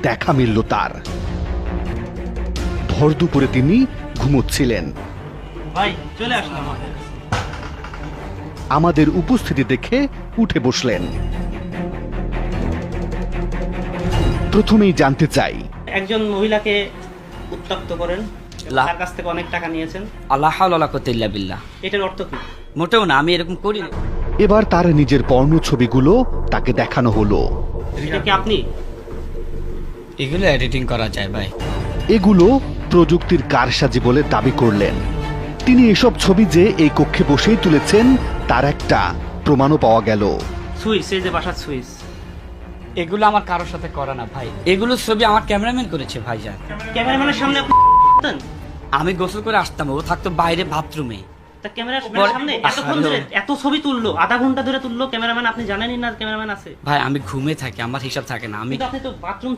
দেখা মিলল তার। ভর দুপুরে তিনি ঘুমোচ্ছিলেন। ভাই চলে আসলাম। আমাদের উপস্থিতি দেখে উঠে বসলেন। প্রথমেই জানতে চাই, একজন মহিলাকে উত্তক্ত করেন, তার কাছ থেকে অনেক টাকা নিয়েছেন। আল্লাহ হাওলা ওয়ালা কুওয়াতা ইল্লা বিল্লাহ। এটার অর্থ কি? মোটেও না, আমি এরকম করি না। এবার তার নিজের পর্ণ ছবিগুলো তাকে দেখানো হলো। এটা কি আপনি? এগুলো এডিটিং করা যায় ভাই। এগুলো প্রযুক্তির কারসাজি বলে দাবি করলেন তিনি। এসব ছবি যে এই কক্ষে বসেই তুলেছেন তার একটা প্রমাণও পাওয়া গেল। সুইচ, এই যে বাসার সুইচ। এগুলো আমার কারোর সাথে করা না ভাই, এগুলো ছবি আমার ক্যামেরাম্যান করেছে ভাইজান। ক্যামেরাম্যানের সামনে আপনি করতেন? আমি গোসল করে আসতাম, ও থাকতো বাইরে বাথরুমে। তা ক্যামেরার সামনে এতক্ষণ ধরে এত ছবি তুললো, আধা ঘন্টা ধরে তুললো ক্যামেরাম্যান, আপনি জানেনই না ক্যামেরাম্যান আছে? ভাই আমি ঘুমে থাকি, আমার হিসাব থাকে না। আমি কিন্তু আপনি তো বাথরুম